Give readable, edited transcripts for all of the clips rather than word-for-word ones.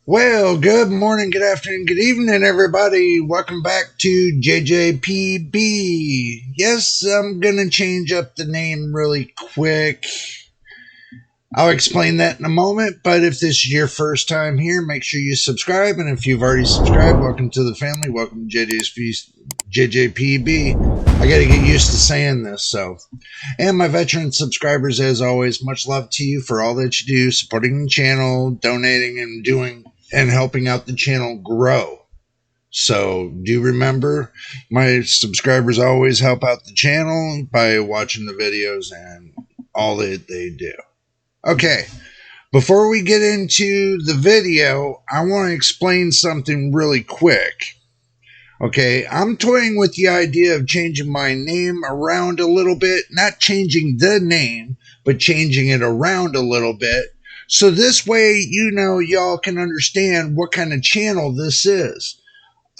Well, good morning, good afternoon, good evening, everybody. Welcome back to JJPB. Yes, I'm going to change up the name really quick. I'll explain that in a moment, but if this is your first time here, make sure you subscribe. And if you've already subscribed, welcome to the family. Welcome to JJPB. I got to get used to saying this, so. And my veteran subscribers, as always, much love to you for all that you do, supporting the channel, donating, and doing and helping out the channel grow. So do remember, my subscribers always help out the channel by watching the videos and all that they do. Okay, before we get into the video, I want to explain something really quick. Okay, I'm toying with the idea of changing my name around a little bit, not changing the name, but changing it around a little bit. So this way, y'all can understand what kind of channel this is.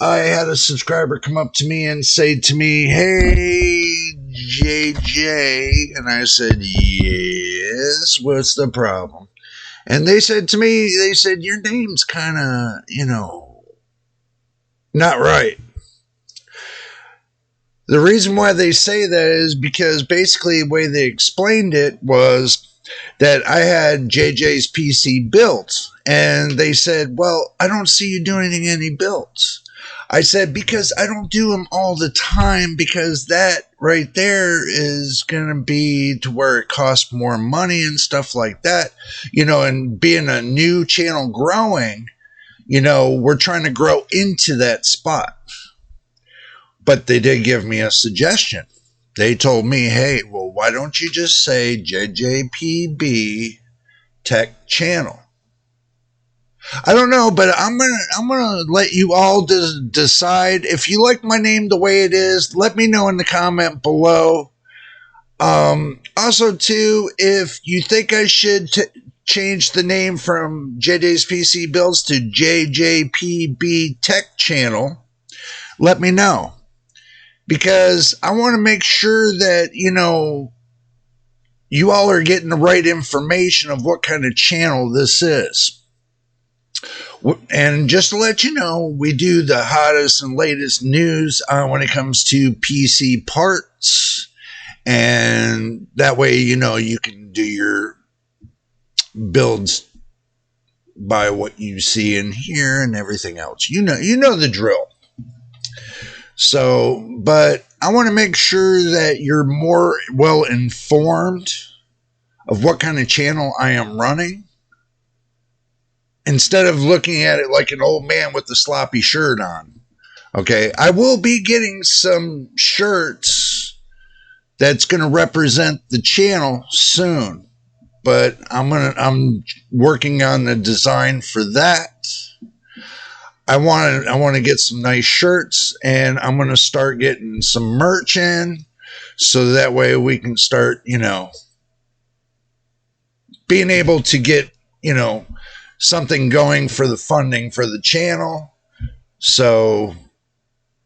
I had a subscriber come up to me and say to me, "Hey, JJ," and I said, "Yes, what's the problem?" And they said to me, "Your name's kind of, not right." The reason why they say that is because basically the way they explained it was that I had JJ's PC built, and they said, "Well, I don't see you doing any builds." I said, "Because I don't do them all the time, because that right there is going to be to where it costs more money and stuff like that, and being a new channel growing, we're trying to grow into that spot." But they did give me a suggestion. They told me, "Hey, well, why don't you just say JJPB Tech Channel?" I don't know, but I'm gonna let you all decide. If you like my name the way it is, let me know in the comment below. Also, too, if you think I should change the name from JJ's PC Builds to JJPB Tech Channel, let me know. Because I want to make sure that, you all are getting the right information of what kind of channel this is. And just to let you know, we do the hottest and latest news when it comes to PC parts. And that way, you can do your builds by what you see and hear and everything else. You know the drill. So, but I want to make sure that you're more well informed of what kind of channel I am running, instead of looking at it like an old man with a sloppy shirt on. Okay, I will be getting some shirts that's going to represent the channel soon, but I'm working on the design for that. I want to get some nice shirts, and I'm going to start getting some merch in, so that way we can start, being able to get, something going for the funding for the channel. So,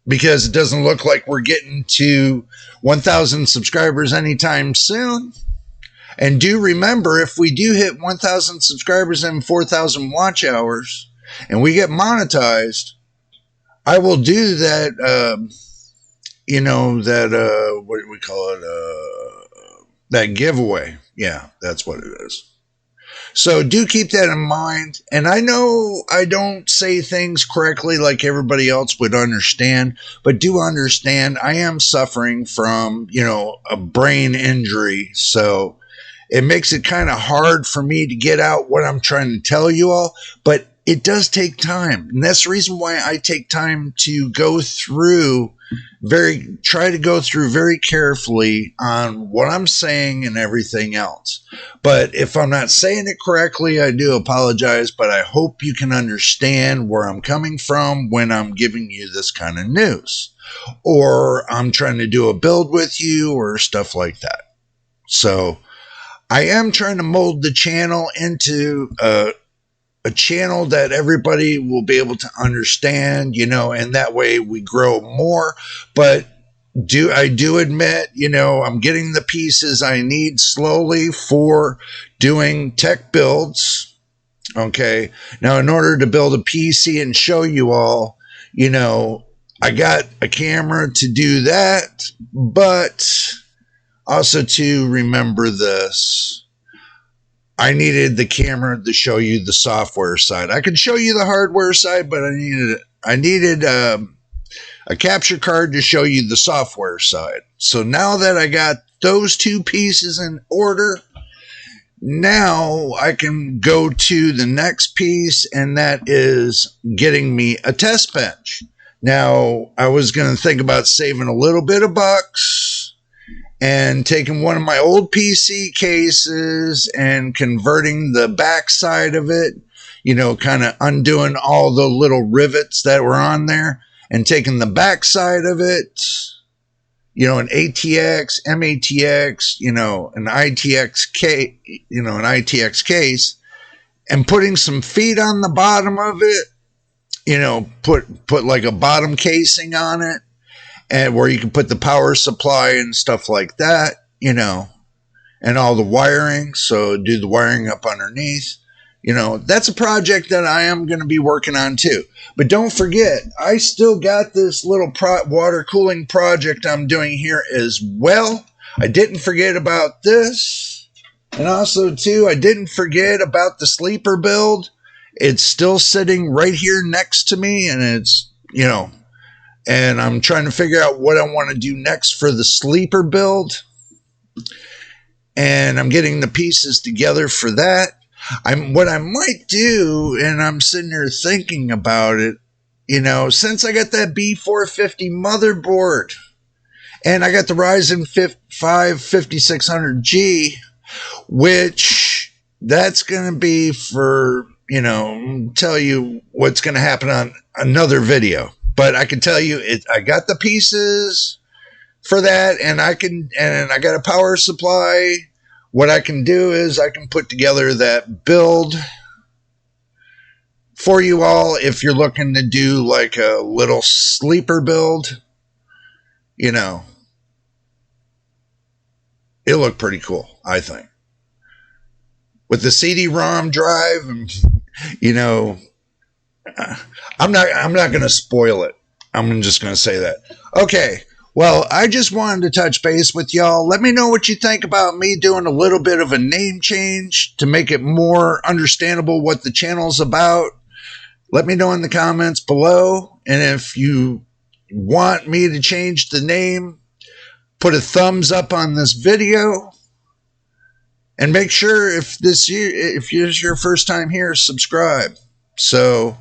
because it doesn't look like we're getting to 1,000 subscribers anytime soon. And do remember, if we do hit 1,000 subscribers and 4,000 watch hours, and we get monetized, I will do that, what do we call it? That giveaway. Yeah, that's what it is. So do keep that in mind. And I know I don't say things correctly like everybody else would understand, but do understand I am suffering from, a brain injury. So it makes it kind of hard for me to get out what I'm trying to tell you all, but it does take time. And that's the reason why I take time to try to go through very carefully on what I'm saying and everything else. But if I'm not saying it correctly, I do apologize, but I hope you can understand where I'm coming from when I'm giving you this kind of news, or I'm trying to do a build with you or stuff like that. So I am trying to mold the channel into a channel that everybody will be able to understand, and that way we grow more. But I do admit, I'm getting the pieces I need slowly for doing tech builds. Okay. Now, in order to build a PC and show you all, I got a camera to do that, but also to remember this, I needed the camera to show you the software side. I could show you the hardware side, but I needed a capture card to show you the software side. So now that I got those two pieces in order, now I can go to the next piece, and that is getting me a test bench. Now, I was going to think about saving a little bit of bucks and taking one of my old PC cases and converting the back side of it, kind of undoing all the little rivets that were on there and taking the back side of it, an ATX, MATX, an ITX case, and putting some feet on the bottom of it, put like a bottom casing on it, and where you can put the power supply and stuff like that, and all the wiring. So do the wiring up underneath. That's a project that I am going to be working on too. But don't forget, I still got this little water cooling project I'm doing here as well. I didn't forget about this. And also too, I didn't forget about the sleeper build. It's still sitting right here next to me, and it's, and I'm trying to figure out what I want to do next for the sleeper build. And I'm getting the pieces together for that. What I might do, and I'm sitting here thinking about it, since I got that B450 motherboard and I got the Ryzen 5 5600G, which that's going to be for, tell you what's going to happen on another video. But I can tell you, I got the pieces for that, and I got a power supply. What I can do is I can put together that build for you all if you're looking to do like a little sleeper build. It'll look pretty cool, I think. With the CD-ROM drive, I'm not going to spoil it. I'm just going to say that. Okay. Well, I just wanted to touch base with y'all. Let me know what you think about me doing a little bit of a name change to make it more understandable what the channel's about. Let me know in the comments below. And if you want me to change the name, put a thumbs up on this video. And make sure if it's your first time here, subscribe. So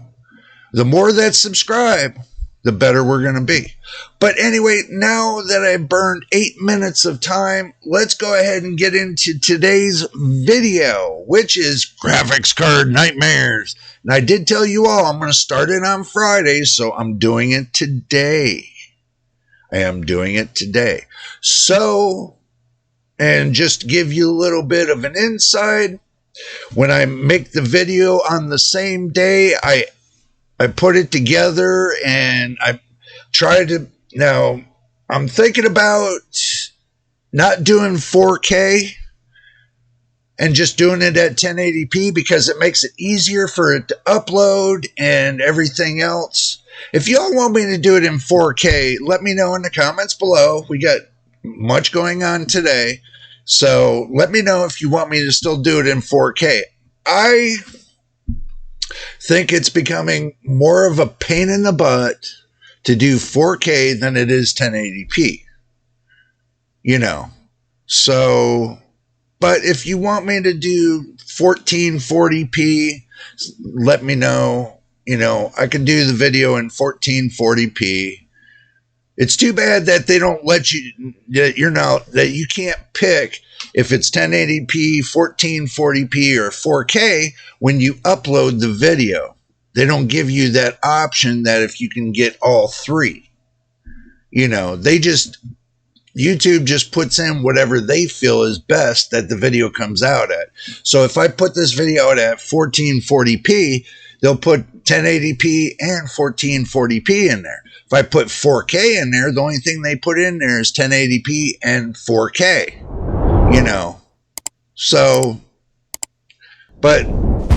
the more that subscribe, the better we're going to be. But anyway, now that I burned 8 minutes of time, let's go ahead and get into today's video, which is graphics card nightmares. And I did tell you all I'm going to start it on Friday, so I'm doing it today. I am doing it today. So, and just to give you a little bit of an insight, when I make the video on the same day, I put it together and I try to, now I'm thinking about not doing 4K and just doing it at 1080p because it makes it easier for it to upload and everything else. If y'all want me to do it in 4K, let me know in the comments below. We got much going on today. So let me know if you want me to still do it in 4K. I think it's becoming more of a pain in the butt to do 4K than it is 1080p. So, but if you want me to do 1440p, let me know. I can do the video in 1440p. It's too bad that they don't let you, that you can't pick if it's 1080p, 1440p, or 4K when you upload the video. They don't give you that option that if you can get all three. YouTube just puts in whatever they feel is best that the video comes out at. So if I put this video out at 1440p, they'll put 1080p and 1440p in there. If I put 4K in there, the only thing they put in there is 1080p and 4K. So, but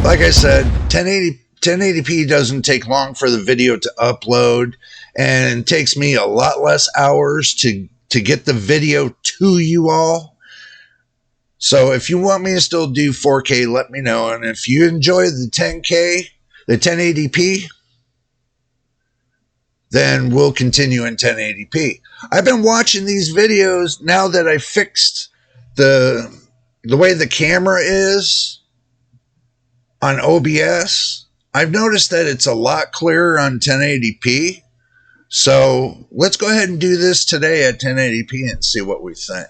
like I said, 1080p doesn't take long for the video to upload, and it takes me a lot less hours to get the video to you all. So if you want me to still do 4K, let me know. And if you enjoy the 10K, the 1080p, then we'll continue in 1080p. I've been watching these videos now that I fixed the way the camera is on OBS. I've noticed that it's a lot clearer on 1080p. So let's go ahead and do this today at 1080p and see what we think.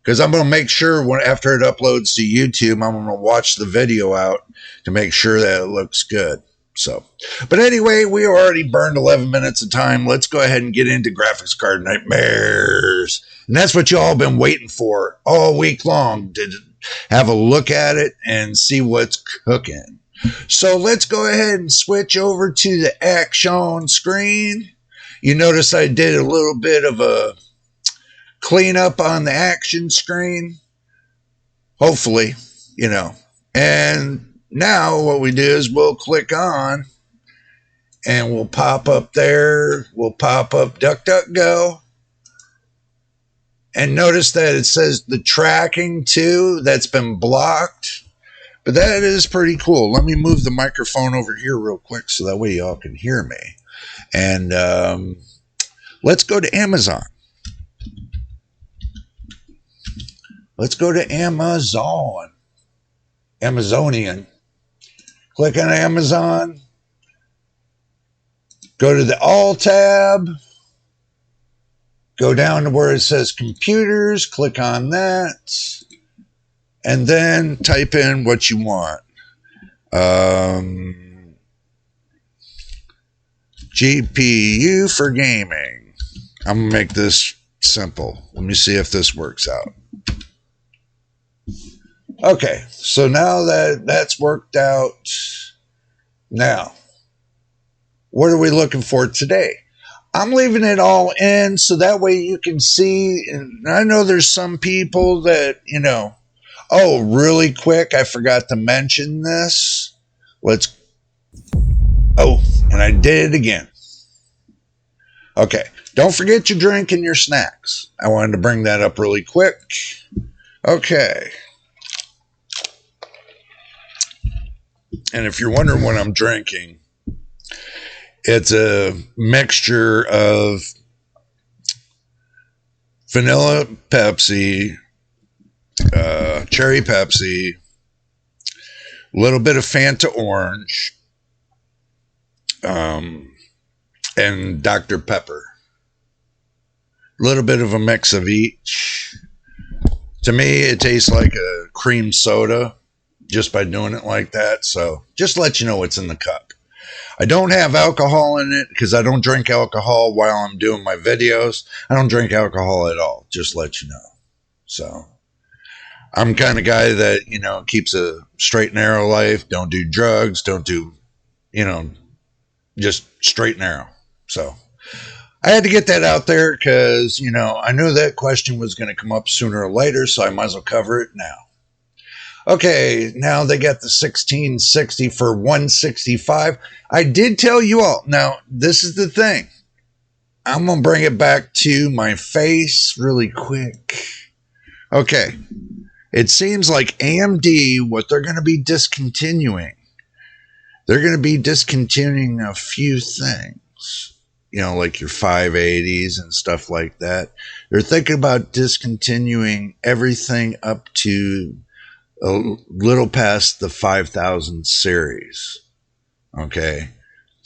Because I'm going to make sure after it uploads to YouTube, I'm going to watch the video out to make sure that it looks good. So, but anyway, we already burned 11 minutes of time. Let's go ahead and get into graphics card nightmares. And that's what you all been waiting for all week long, to have a look at it and see what's cooking. So let's go ahead and switch over to the action screen. You notice I did a little bit of a clean up on the action screen, hopefully, you know. And now what we do is we'll click on and we'll pop up there. We'll pop up DuckDuckGo. And notice that it says the tracking too, that's been blocked. But that is pretty cool. Let me move the microphone over here real quick so that way y'all can hear me. And let's go to Amazon. Let's go to Amazon. Amazonian. Click on Amazon. Go to the All tab. Go down to where it says computers. Click on that. And then type in what you want. GPU for gaming. I'm going to make this simple. Let me see if this works out. Okay, so now that that's worked out, now, what are we looking for today? I'm leaving it all in so that way you can see. And I know there's some people that, you know, oh, really quick, I forgot to mention this. Oh, and I did it again. Okay, don't forget your drink and your snacks. I wanted to bring that up really quick. Okay. And if you're wondering what I'm drinking, it's a mixture of vanilla Pepsi, cherry Pepsi, a little bit of Fanta Orange, and Dr. Pepper. A little bit of a mix of each. To me, it tastes like a cream soda just by doing it like that. So just let you know what's in the cup. I don't have alcohol in it because I don't drink alcohol while I'm doing my videos. I don't drink alcohol at all, just let you know. So I'm the kind of guy that, you know, keeps a straight and narrow life. Don't do drugs. Don't do, you know, just straight and narrow. So I had to get that out there because, you know, I knew that question was going to come up sooner or later, so I might as well cover it now. Okay, now they got the 1660 for $165. I did tell you all. Now, this is the thing. I'm going to bring it back to my face really quick. Okay, it seems like AMD, what they're going to be discontinuing, they're going to be discontinuing a few things. You know, like your 580s and stuff like that. They're thinking about discontinuing everything up to a little past the 5000 series. Okay.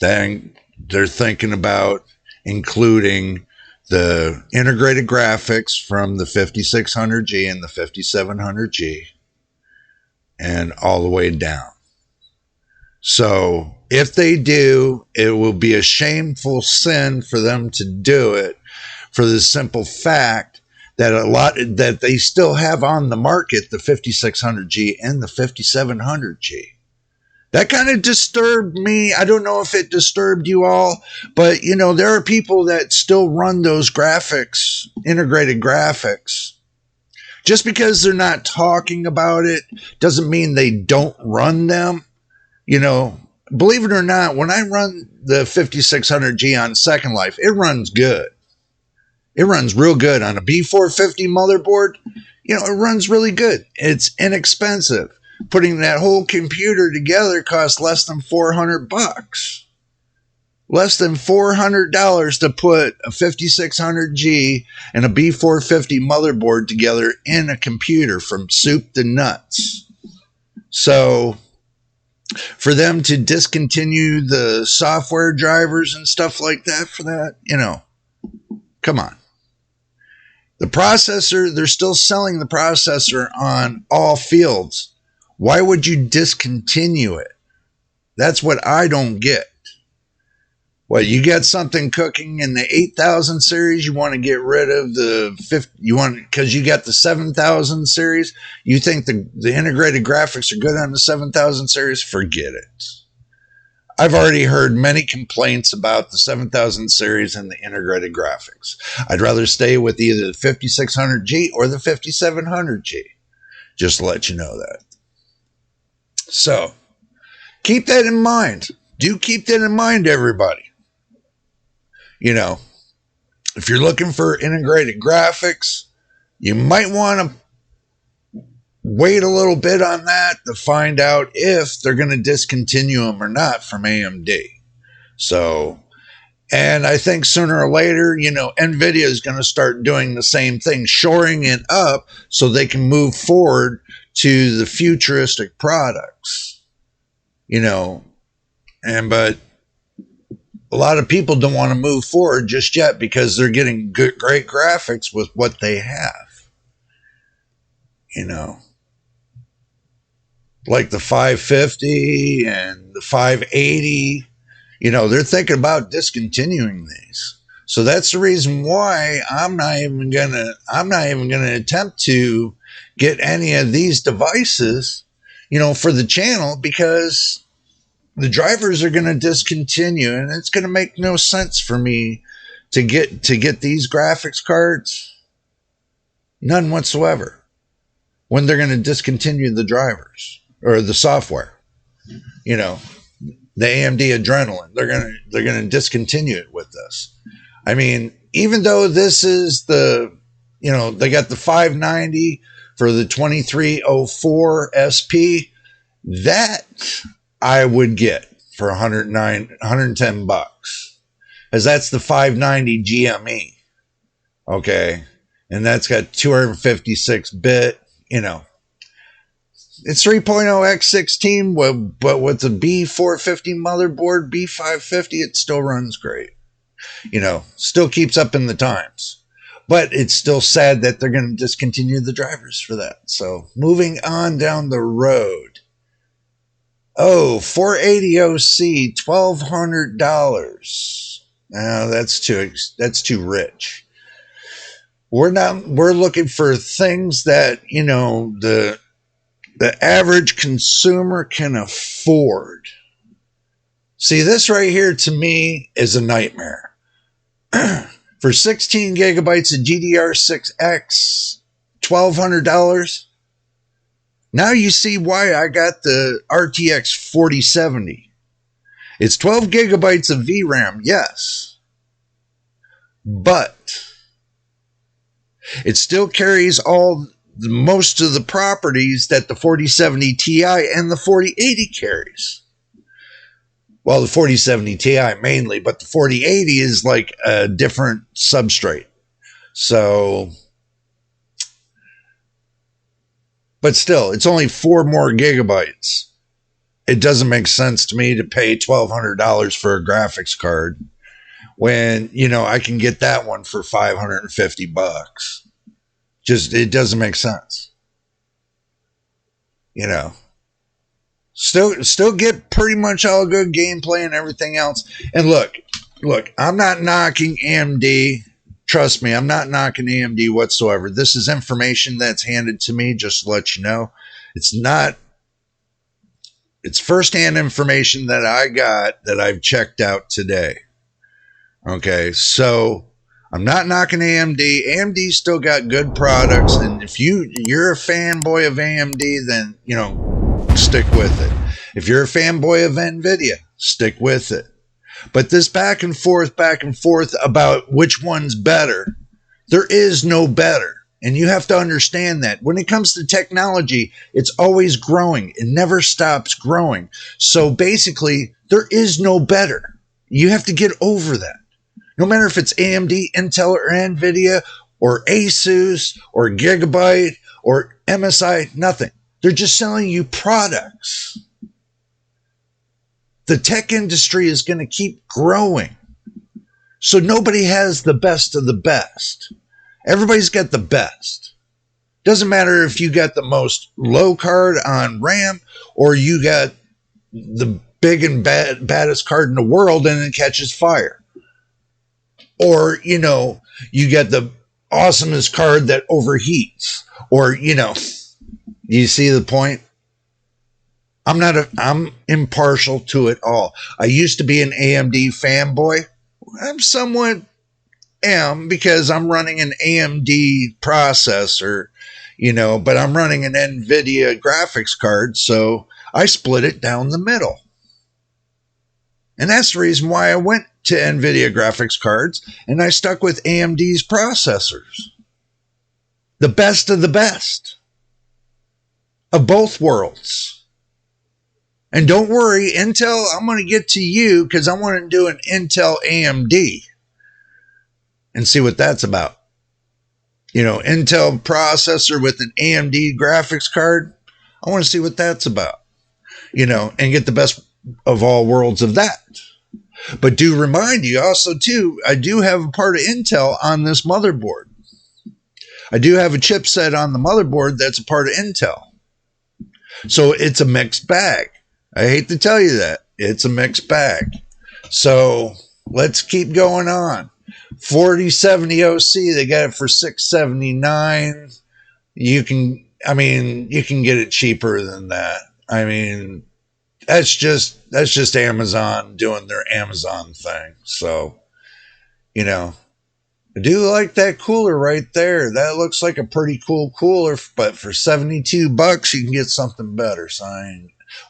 Then they're thinking about including the integrated graphics from the 5600G and the 5700G and all the way down. So if they do, it will be a shameful sin for them to do it, for the simple fact that they still have on the market the 5600G and the 5700G. That kind of disturbed me. I don't know if it disturbed you all, but you know, there are people that still run those graphics, integrated graphics. Just because they're not talking about it doesn't mean they don't run them. You know, believe it or not, when I run the 5600G on Second Life, it runs good. It runs real good on a B450 motherboard. You know, it runs really good. It's inexpensive. Putting that whole computer together costs less than $400. Less than $400 to put a 5600G and a B450 motherboard together in a computer from soup to nuts. So for them to discontinue the software drivers and stuff like that for that, you know, come on. The processor, they're still selling the processor on all fields. Why would you discontinue it? That's what I don't get. Well, you got something cooking in the 8000 series, you want to get rid of the 50, because you got the 7000 series, you think the integrated graphics are good on the 7000 series, forget it. I've already heard many complaints about the 7000 series and the integrated graphics. I'd rather stay with either the 5600G or the 5700G. Just to let you know that. So, keep that in mind. Do keep that in mind, everybody. You know, if you're looking for integrated graphics, you might want to wait a little bit on that to find out if they're going to discontinue them or not from AMD. So, and I think sooner or later, you know, NVIDIA is going to start doing the same thing, shoring it up so they can move forward to the futuristic products. You know, but a lot of people don't want to move forward just yet because they're getting great graphics with what they have. You know, like the 550 and the 580, you know, they're thinking about discontinuing these. So that's the reason why I'm not even gonna attempt to get any of these devices, you know, for the channel, because the drivers are going to discontinue, and it's going to make no sense for me to get these graphics cards. None whatsoever. When they're going to discontinue the drivers or the software, you know, the AMD Adrenalin, they're going to discontinue it with this. I mean, even though this is the, you know, they got the 590 for the 2304 SP, that I would get for $110, as that's the 590 GME. Okay. And that's got 256 bit, you know, it's 3.0 X16, but with the B450 motherboard, B550, it still runs great. You know, still keeps up in the times. But it's still sad that they're going to discontinue the drivers for that. So moving on down the road. Oh, 480 OC, $1,200. No, that's too rich. We're looking for things that, you know, the average consumer can afford. See, this right here to me is a nightmare. For 16 gigabytes of GDR6X, $1,200. Now you see why I got the RTX 4070. It's 12 gigabytes of VRAM, yes. But it still carries most of the properties that the 4070 Ti and the 4080 carries. Well, the 4070 Ti mainly, but the 4080 is like a different substrate. So, but still, it's only 4 more gigabytes. It doesn't make sense to me to pay $1,200 for a graphics card when, you know, I can get that one for $550. Just, it doesn't make sense. You know, still get pretty much all good gameplay and everything else. And look, I'm not knocking AMD. Trust me, I'm not knocking AMD whatsoever. This is information that's handed to me, just to let you know. It's firsthand information that I got that I've checked out today. Okay, so I'm not knocking AMD. AMD still got good products, and if you're a fanboy of AMD, then stick with it. If you're a fanboy of Nvidia, stick with it. But this back and forth about which one's better, there is no better. And you have to understand that when it comes to technology, it's always growing. It never stops growing. So basically, there is no better. You have to get over that. No matter if it's AMD, Intel, or Nvidia, or Asus, or Gigabyte, or MSI, nothing. They're just selling you products. The tech industry is going to keep growing. So nobody has the best of the best. Everybody's got the best. Doesn't matter if you got the most low card on RAM or you got the big and baddest card in the world and it catches fire. Or, you get the awesomest card that overheats. Or, you see the point? I'm impartial to it all. I used to be an AMD fanboy. I'm somewhat because I'm running an AMD processor, but I'm running an NVIDIA graphics card, so I split it down the middle. And that's the reason why I went to NVIDIA graphics cards and I stuck with AMD's processors. The best of the best of both worlds. And don't worry, Intel, I'm going to get to you because I want to do an Intel AMD and see what that's about. Intel processor with an AMD graphics card. I want to see what that's about, and get the best of all worlds of that. But do remind you also, too, I do have a part of Intel on this motherboard. I do have a chipset on the motherboard that's a part of Intel. So it's a mixed bag. I hate to tell you that. It's a mixed bag. So let's keep going on. 4070 OC, they got it for $679. You can get it cheaper than that. That's just Amazon doing their Amazon thing. So, I do like that cooler right there. That looks like a pretty cool cooler, but for $72, you can get something better. So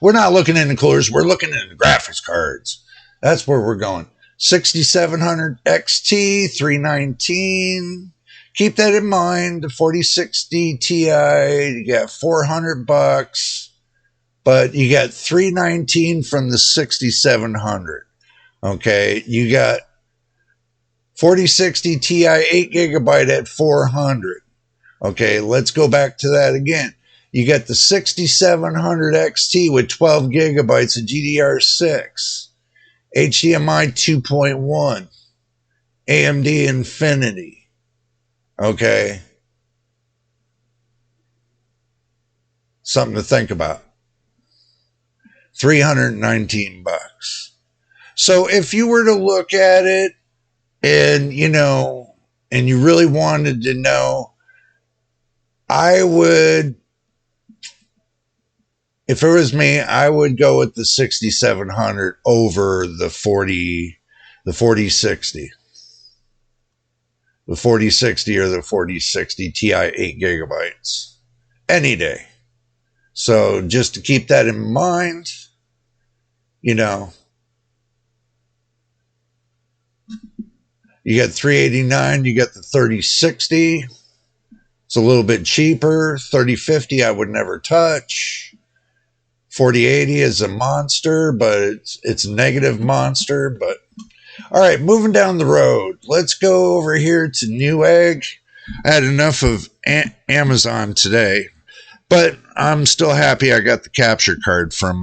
we're not looking into coolers. We're looking into graphics cards. That's where we're going. 6700 XT, 319. Keep that in mind. The 4060 Ti, you got $400, but you got 319 from the 6700. Okay, you got 4060 Ti 8 gigabyte at $400. Okay, let's go back to that again. You got the 6700 XT with 12 gigabytes of GDR6, HDMI 2.1, AMD Infinity. Okay. Something to think about. $319. So if you were to look at it and, and you really wanted to know, if it was me, I would go with the 6700 over the 4060. The 4060 or the 4060 Ti 8 gigabytes. Any day. So just to keep that in mind, you got 389, you got the 3060. It's a little bit cheaper. 3050 I would never touch. 4080 is a monster, but it's a negative monster. But all right, moving down the road. Let's go over here to Newegg. I had enough of Amazon today, but I'm still happy I got the capture card from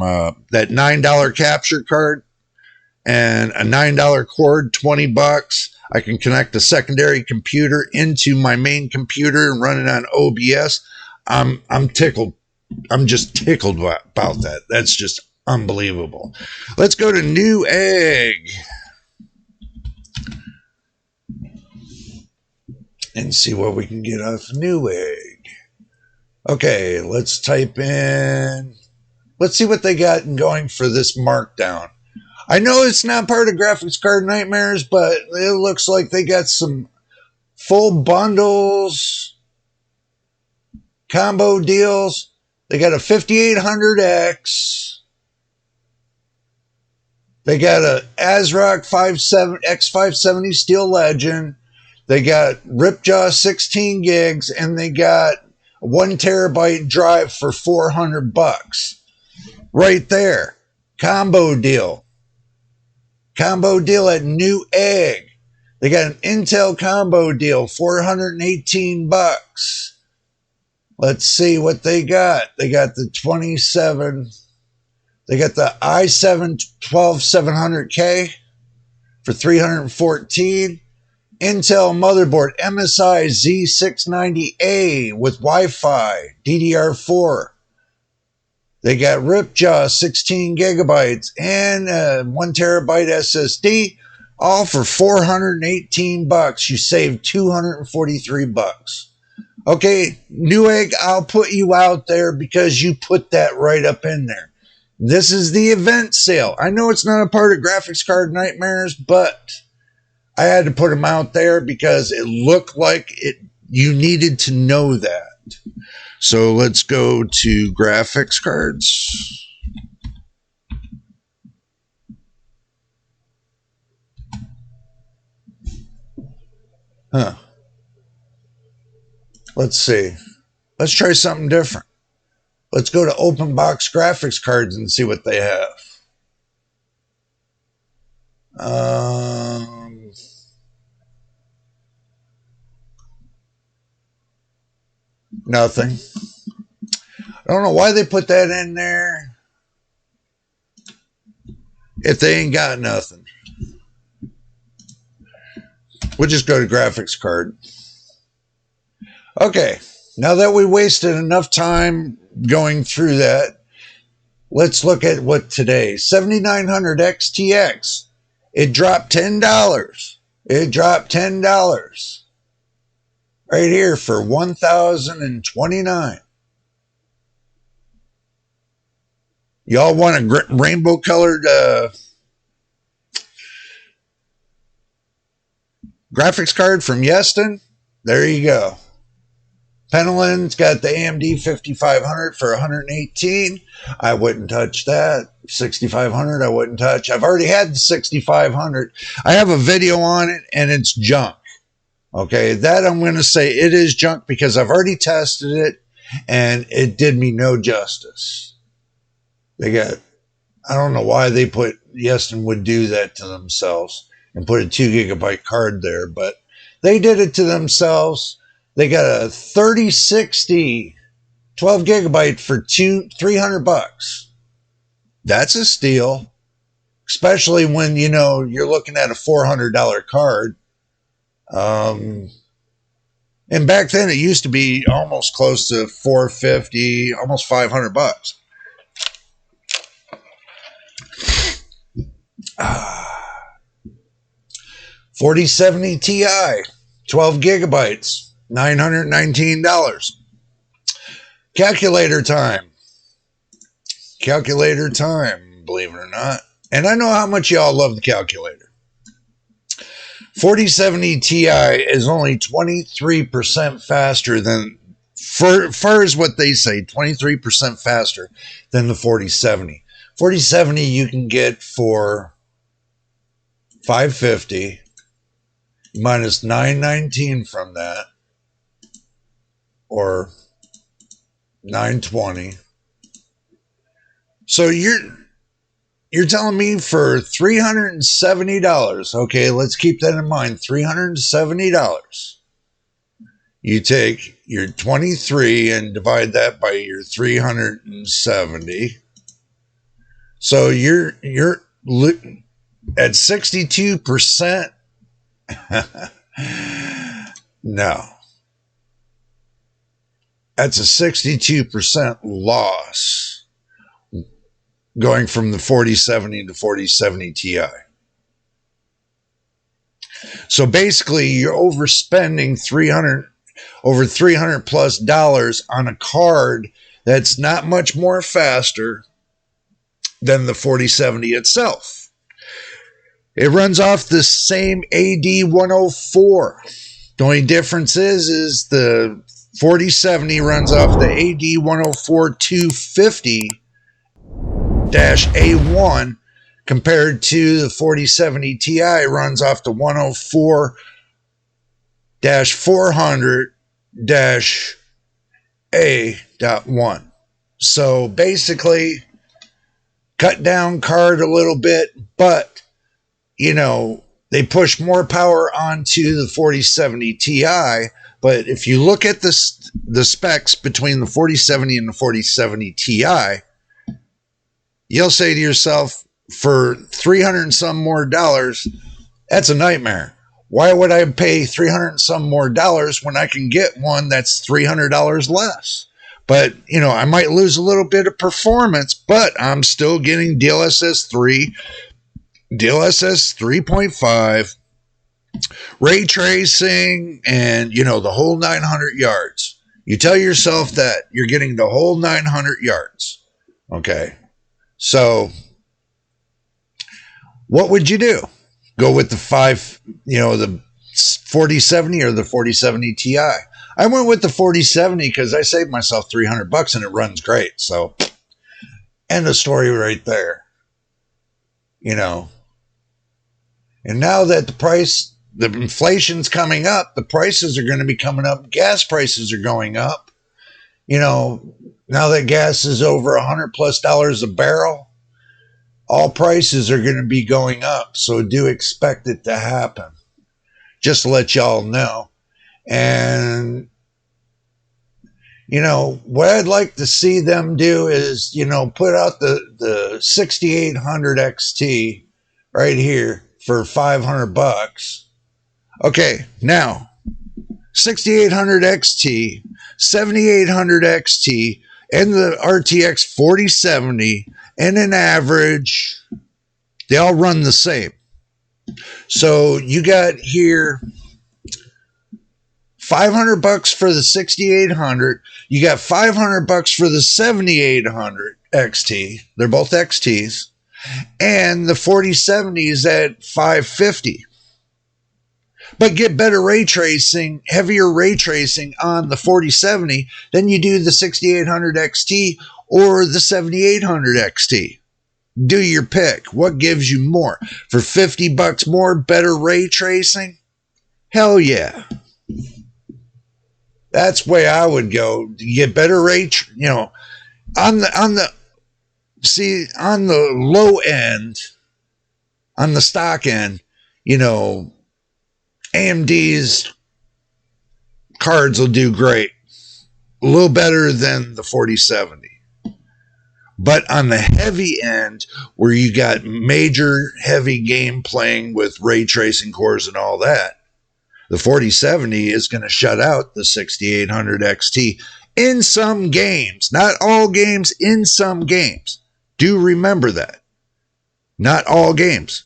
that $9 capture card and a $9 cord, $20. I can connect a secondary computer into my main computer and run it on OBS. I'm tickled. I'm just tickled about that. That's just unbelievable. Let's go to Newegg and see what we can get off Newegg. Okay, let's type in. Let's see what they got going for this markdown. I know it's not part of Graphics Card Nightmares, but it looks like they got some full bundles, combo deals. They got a 5800X. They got a ASRock X570 Steel Legend. They got Ripjaw 16 gigs, and they got a 1 terabyte drive for $400. Right there. Combo deal. Combo deal at Newegg. They got an Intel combo deal, $418. Let's see what they got. They got the 27. They got the i7 12700K for $314. Intel motherboard MSI Z690A with Wi-Fi, DDR4. They got Ripjaw 16 gigabytes and a 1 terabyte SSD, all for $418. You saved $243. Okay, Newegg, I'll put you out there because you put that right up in there. This is the event sale. I know it's not a part of Graphics Card Nightmares, but I had to put them out there because it looked like you needed to know that. So let's go to graphics cards. Let's see. Let's try something different. Let's go to open box graphics cards and see what they have. Nothing. I don't know why they put that in there if they ain't got nothing. We'll just go to graphics card. Okay, now that we wasted enough time going through that, let's look at what today. 7900 XTX. It dropped $10. It dropped $10. Right here for $1,029. Y'all want a rainbow colored graphics card from Yeston? There you go. Penelon's got the AMD 5500 for $118. I wouldn't touch that. 6500 I wouldn't touch. I've already had the 6500. I have a video on it and it's junk. Okay, that I'm going to say it is junk because I've already tested it and it did me no justice. I don't know why Yeston would do that to themselves and put a 2 gigabyte card there, but they did it to themselves. They got a 3060 12 gigabyte for $300. That's a steal, especially when, you're looking at a $400 card. And back then it used to be almost close to $450, almost $500. 4070 Ti, 12 gigabytes, $919. Calculator time, believe it or not. And I know how much y'all love the calculator. 4070 Ti is only 23% faster than, far as what they say, 23% faster than the 4070. 4070 you can get for $550 minus $919 from that, or $920. So you're telling me for $370, okay, let's keep that in mind, $370. You take your 23 and divide that by your 370. So you're at 62%. No. That's a 62% loss going from the 4070 to 4070 Ti. So basically you're overspending over $300 plus on a card that's not much more faster than the 4070 itself. It runs off the same AD104. The only difference is the 4070 runs off the AD 104-250-A1 compared to the 4070 Ti runs off the 104-400-A.1. So basically, cut down card a little bit, but they push more power onto the 4070 Ti. But if you look at the specs between the 4070 and the 4070 Ti, you'll say to yourself, for $300 and some more dollars, that's a nightmare. Why would I pay $300 and some more dollars when I can get one that's $300 less? But, I might lose a little bit of performance, but I'm still getting DLSS 3, DLSS 3.5, ray tracing, and, the whole 900 yards. You tell yourself that you're getting the whole 900 yards. Okay. So, what would you do? Go with the 4070 or the 4070 Ti? I went with the 4070 because I saved myself $300 and it runs great. So, end of story right there. And now that the inflation's coming up, the prices are going to be coming up. Gas prices are going up. Now that gas is over $100+ a barrel, all prices are going to be going up. So do expect it to happen. Just to let y'all know. And, what I'd like to see them do is, put out the 6800 XT right here for $500. Okay, now 6800 XT, 7800 XT, and the RTX 4070, and an average, they all run the same. So you got here $500 for the 6800. You got $500 for the 7800 XT. They're both XTs. And the 4070 is at $550. But get better ray tracing, heavier ray tracing on the 4070 than you do the 6800 XT or the 7800 XT. Do your pick. What gives you more? For $50 more, better ray tracing? Hell yeah. That's the way I would go. You get better ray, on the low end, on the stock end, AMD's cards will do great. A little better than the 4070. But on the heavy end, where you got major heavy game playing with ray tracing cores and all that, the 4070 is going to shut out the 6800 XT in some games. Not all games, in some games. Do remember that. Not all games.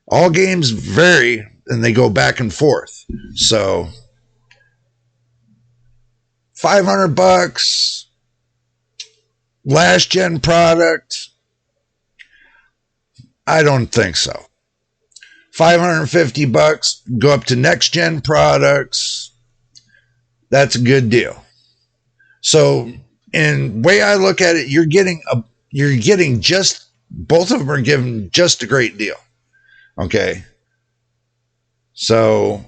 All games vary and they go back and forth. So, $500, last gen product? I don't think so. $550, go up to next gen products. That's a good deal. So, in the way I look at it, you're getting just, both of them are giving just a great deal. Okay. So,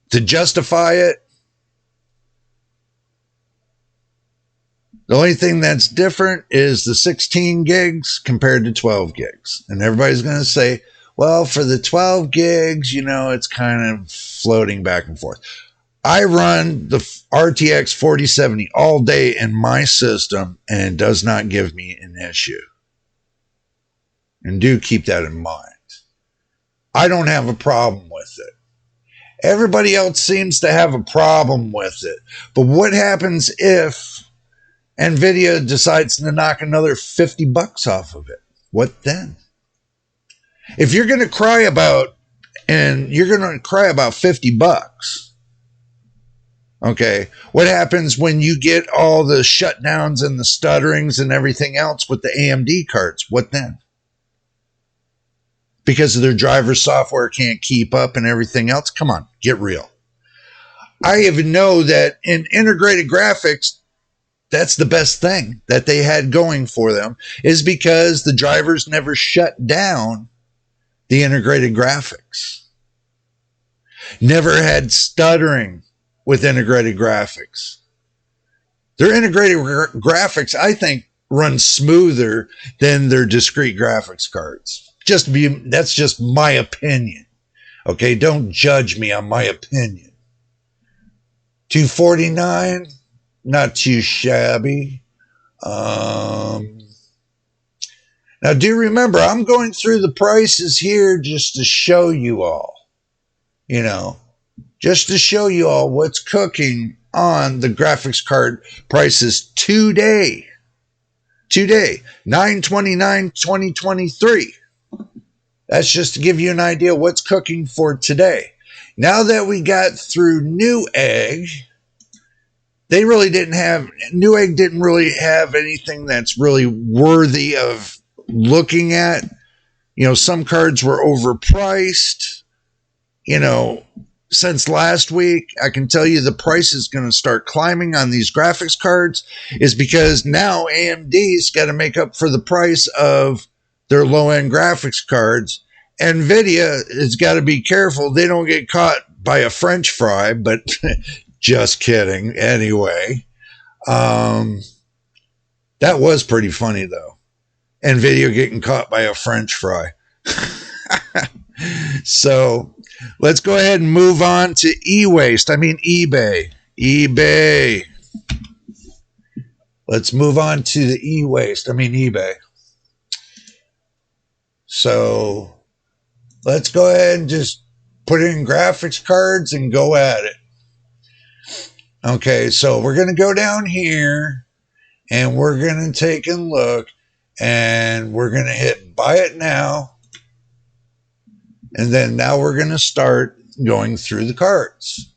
to justify it, the only thing that's different is the 16 gigs compared to 12 gigs. And everybody's going to say, well, for the 12 gigs, it's kind of floating back and forth. I run the RTX 4070 all day in my system, and it does not give me an issue. And do keep that in mind. I don't have a problem with it. Everybody else seems to have a problem with it. But what happens if NVIDIA decides to knock another $50 off of it? What then? If you're going to cry about, and you're going to cry about $50, okay, what happens when you get all the shutdowns and the stutterings and everything else with the AMD cards? What then? Because of their driver software can't keep up and everything else? Come on, get real. I even know that in integrated graphics, that's the best thing that they had going for them, is because the drivers never shut down the integrated graphics. Never had stuttering with integrated graphics. Their integrated graphics, I think, run smoother than their discrete graphics cards. That's just my opinion. Okay, don't judge me on my opinion. $249, not too shabby. Now, do remember, I'm going through the prices here just to show you all, just to show you all what's cooking on the graphics card prices today. 9/29/2023. That's just to give you an idea what's cooking for today. Now that we got through Newegg, Newegg didn't really have anything that's really worthy of looking at. Some cards were overpriced. Since last week, I can tell you the price is going to start climbing on these graphics cards, is because now AMD's got to make up for the price of their low-end graphics cards. NVIDIA has got to be careful they don't get caught by a French fry, but just kidding. Anyway, that was pretty funny, though. NVIDIA getting caught by a French fry. So let's go ahead and move on to eBay. Let's move on to the eBay. So let's go ahead and just put in graphics cards and go at it. Okay, so we're going to go down here and we're going to take a look and we're going to hit buy it now. And then now we're going to start going through the cards.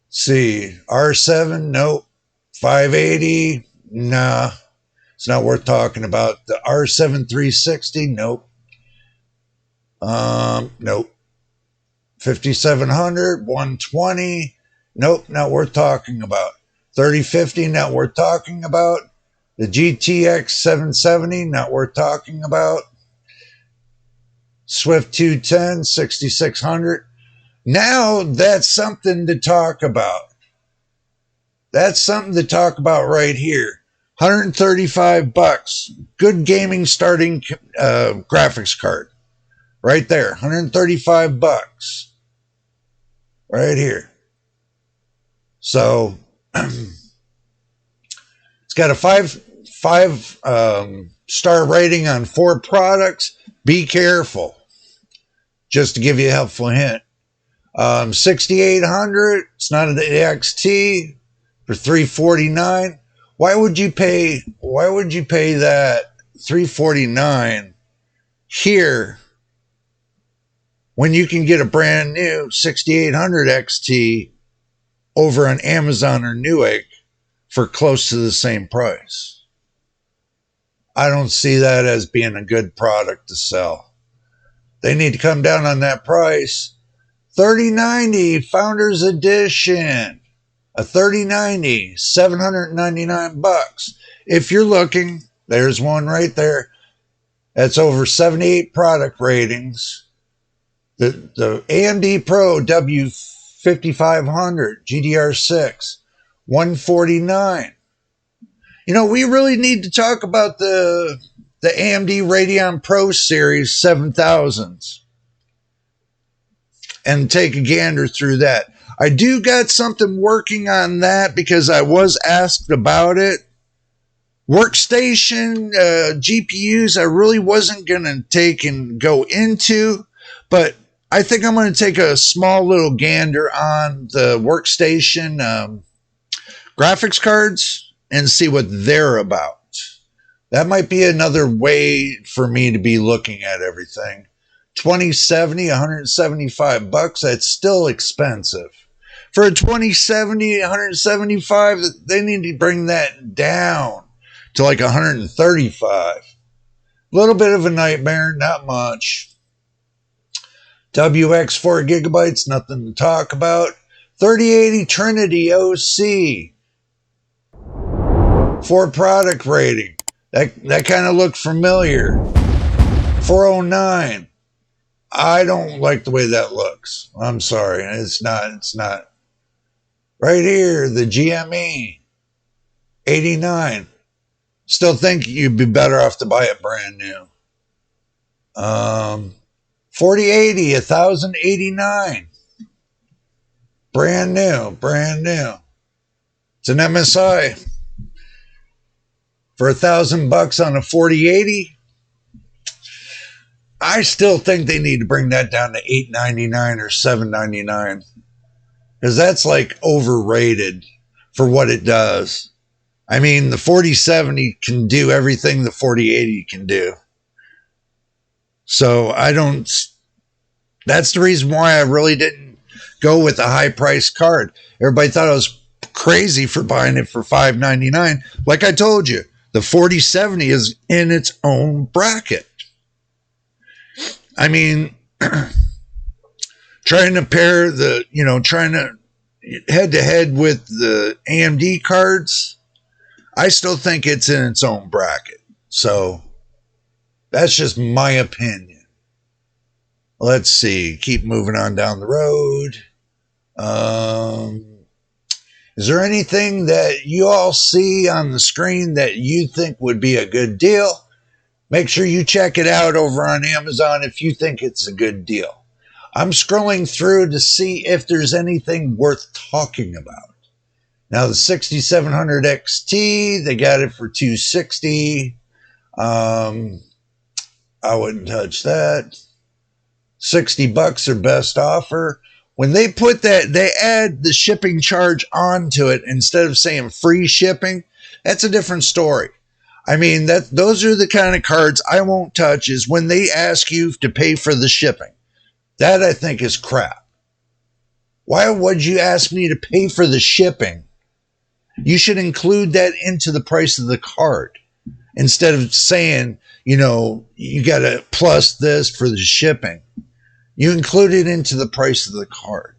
See, R7, nope. 580, nah. It's not worth talking about. The R7 360, nope. Nope. 5700, 120, nope, not worth talking about. 3050, not worth talking about. The GTX 770, not worth talking about. Swift 210, 6600. Now that's something to talk about. That's something to talk about right here. $135. Good gaming starting graphics card. Right there. $135. Right here. So it's got a five star rating on 4 products. Be careful. Just to give you a helpful hint. 6800. It's not an XT for $349. Why would you pay that $349 here when you can get a brand new 6800 XT over on Amazon or Newegg for close to the same price? I don't see that as being a good product to sell. They need to come down on that price. 3090 Founders Edition. A 3090, $799. If you're looking, there's one right there. That's over 78 product ratings. The AMD Pro W5500 GDR6, $149. We really need to talk about the AMD Radeon Pro Series 7000s and take a gander through that. I do got something working on that because I was asked about it. Workstation GPUs I really wasn't going to take and go into, but I think I'm going to take a small little gander on the workstation graphics cards and see what they're about. That might be another way for me to be looking at everything. 2070, $175. That's still expensive. For a 2070, $175, they need to bring that down to like $135. A little bit of a nightmare, not much. WX 4 gigabytes, nothing to talk about. 3080 Trinity OC. 4 product rating. That kind of looked familiar. 409. I don't like the way that looks. I'm sorry. It's not. Right here, the GME. 89. Still think you'd be better off to buy it brand new. 4080, 1089. Brand new. It's an MSI. For $1,000 on a 4080, I still think they need to bring that down to $899 or $799, because that's like overrated for what it does. I mean, the 4070 can do everything the 4080 can do. So that's the reason why I really didn't go with a high price card. Everybody thought I was crazy for buying it for $599. Like I told you, the 4070 is in its own bracket. I mean, trying to pair trying to head to head with the AMD cards, I still think it's in its own bracket. So that's just my opinion. Let's see. Keep moving on down the road. Is there anything that you all see on the screen that you think would be a good deal? Make sure you check it out over on Amazon if you think it's a good deal. I'm scrolling through to see if there's anything worth talking about. Now, the 6700 XT, they got it for $260. I wouldn't touch that. $60 their best offer. When they put that, they add the shipping charge onto it instead of saying free shipping. That's a different story. I mean, those are the kind of cards I won't touch, is when they ask you to pay for the shipping. That I think is crap. Why would you ask me to pay for the shipping? You should include that into the price of the card instead of saying, you got to plus this for the shipping. You include it into the price of the card.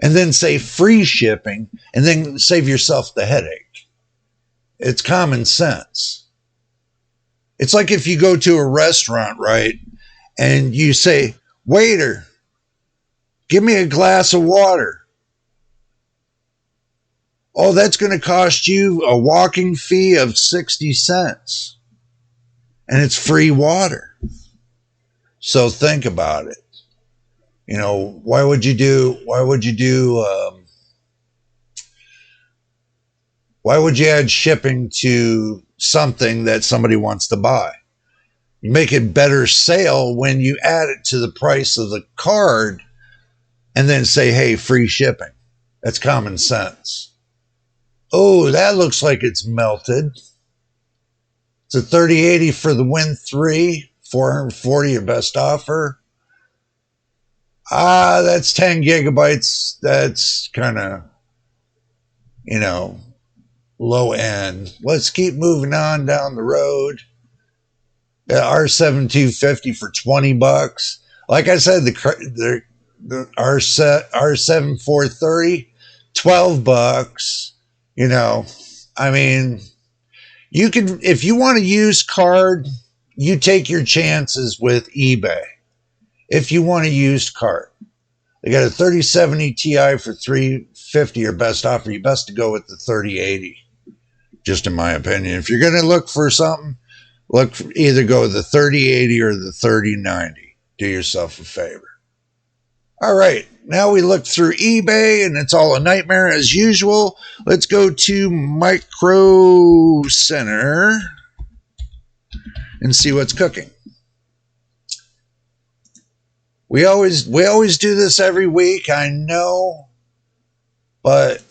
And then say free shipping, and then save yourself the headache. It's common sense. It's like if you go to a restaurant, right? And you say, waiter, give me a glass of water. Oh, that's going to cost you a walking fee of 60 cents. And it's free water. So think about it. Why would you add shipping to something that somebody wants to buy? You make it better sale when you add it to the price of the card and then say, hey, free shipping. That's common sense. Oh, that looks like it's melted. It's a 3080 for the Win 3, 440 your best offer. That's 10 gigabytes. That's kind of, low end. Let's keep moving on down the road. R7 250 for $20. Like I said, the R7 430, $12. I mean, you can, if you want to use card, you take your chances with eBay. If you want a used card, they got a 3070 Ti for $350 your best offer. You best to go with the 3080. Just in my opinion. If you're going to look for something, either go with the 3080 or the 3090. Do yourself a favor. All right. Now we look through eBay and it's all a nightmare as usual. Let's go to Micro Center and see what's cooking. We always do this every week, I know, but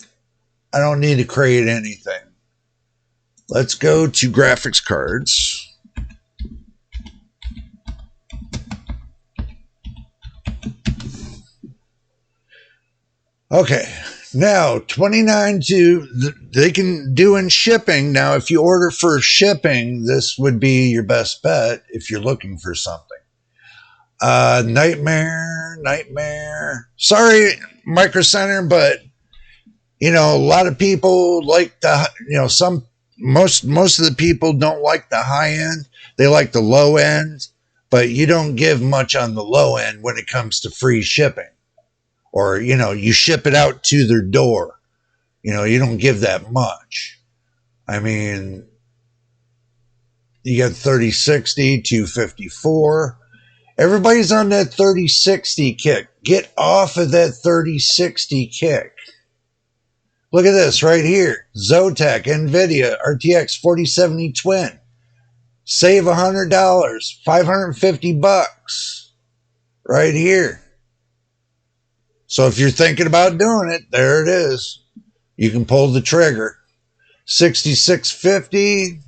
I don't need to create anything. Let's go to graphics cards. Okay, now 29 they can do in shipping. Now, if you order for shipping, this would be your best bet if you're looking for something. Nightmare. Sorry, Micro Center, but a lot of people like most of the people don't like the high end. They like the low end, but you don't give much on the low end when it comes to free shipping, or you ship it out to their door. You don't give that much. I mean, you got 3060, 254. Everybody's on that 3060 kick. Get off of that 3060 kick. Look at this right here. Zotac, NVIDIA, RTX 4070 Twin. Save $100, $550 right here. So if you're thinking about doing it, there it is. You can pull the trigger. 6650.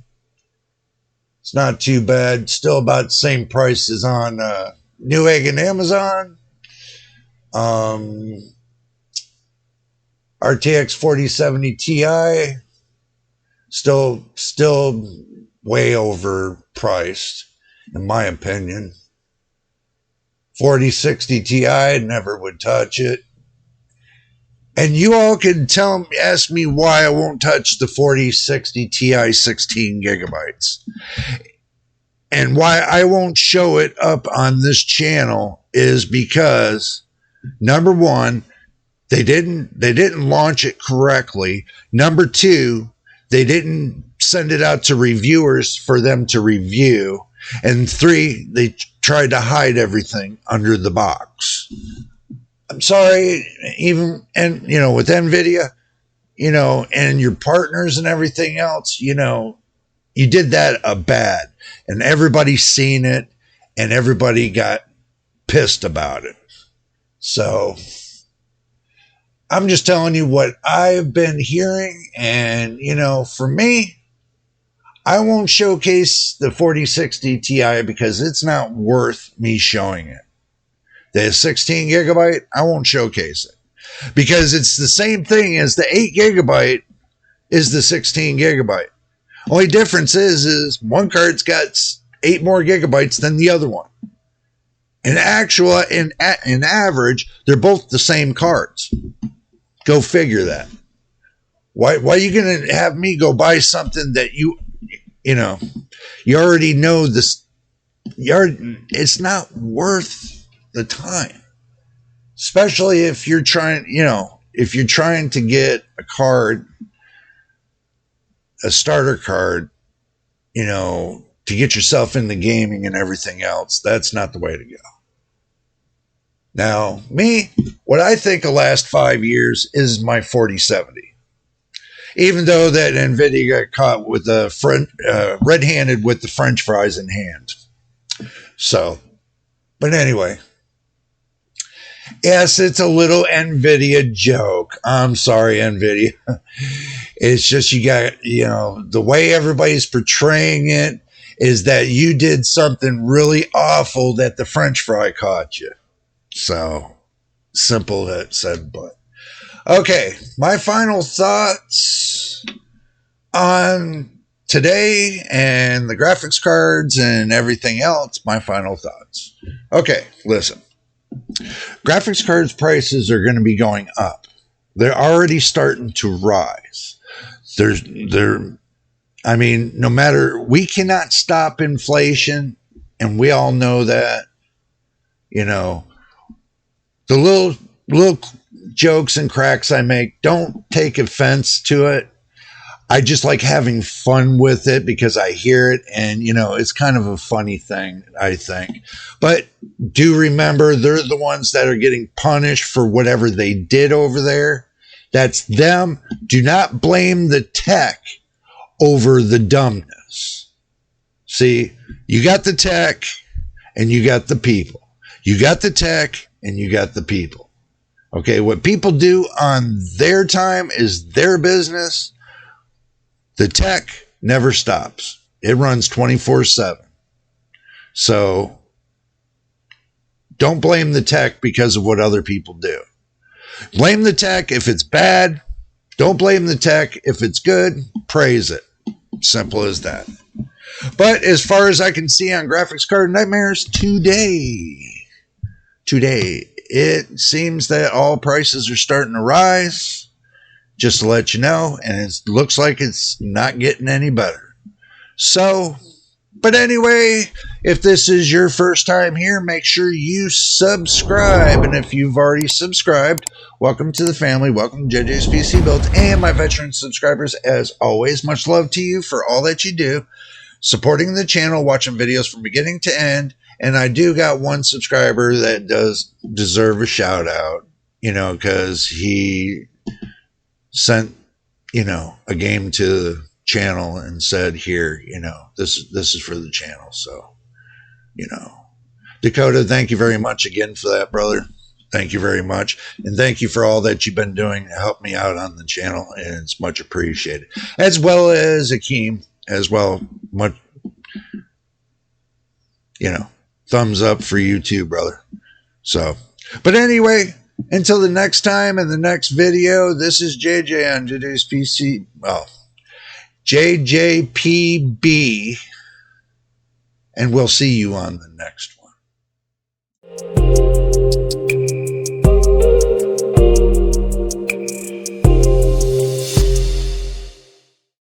It's not too bad. Still about the same price as on Newegg and Amazon. RTX 4070 Ti. Still way overpriced, in my opinion. 4060 Ti, never would touch it. And you all can ask me why I won't touch the 4060 Ti 16 gigabytes. And why I won't show it up on this channel is because, number one, they didn't launch it correctly. Number two, they didn't send it out to reviewers for them to review. And three, they tried to hide everything under the box. I'm sorry, with NVIDIA, and your partners and everything else, you did that bad. And everybody's seen it, and everybody got pissed about it. So I'm just telling you what I've been hearing. And, for me, I won't showcase the 4060 Ti because it's not worth me showing it. The 16 gigabyte, I won't showcase it because it's the same thing as the 8 gigabyte is the 16 gigabyte. Only difference is one card's got 8 more gigabytes than the other one. In average, they're both the same cards. Go figure that. Why are you going to have me go buy something that you already know this? It's not worth the time, especially if you're trying to get a card, a starter card, to get yourself in the gaming and everything else. That's not the way to go. Now, what I think the last 5 years is my 4070. Even though that NVIDIA got caught with red-handed with the French fries in hand. So, but anyway. Yes, it's a little NVIDIA joke. I'm sorry, NVIDIA. It's just you got, the way everybody's portraying it is that you did something really awful that the French fry caught you. So, simple that said, but. Okay, my final thoughts on today and the graphics cards and everything else. My final thoughts. Okay, listen. Graphics cards prices are going to be going up. They're already starting to rise. No matter, we cannot stop inflation, and we all know that. The little jokes and cracks I make, don't take offense to it. I just like having fun with it because I hear it and, it's kind of a funny thing, I think. But do remember, they're the ones that are getting punished for whatever they did over there. That's them. Do not blame the tech over the dumbness. See, you got the tech and you got the people. You got the tech and you got the people. Okay, what people do on their time is their business. The tech never stops. It runs 24/7. So don't blame the tech because of what other people do. Blame the tech if it's bad. Don't blame the tech if it's good. Praise it. Simple as that. But as far as I can see on Graphics Card Nightmares today, today. It seems that all prices are starting to rise, just to let you know, and it looks like it's not getting any better. So, but anyway, if this is your first time here, make sure you subscribe. And if you've already subscribed, welcome to the family. Welcome to JJ's PC Builds. And my veteran subscribers, as always, much love to you for all that you do, supporting the channel, watching videos from beginning to end. And I do got one subscriber that does deserve a shout out, because he sent, a game to the channel and said, here, this is for the channel. So, Dakota, thank you very much again for that, brother. Thank you very much. And thank you for all that you've been doing to help me out on the channel. And it's much appreciated. As well as Akeem as well. Much, thumbs up for you too, brother. So, but anyway, until the next time in the next video, this is JJ on JJ's PC. Well, JJPB. And we'll see you on the next one.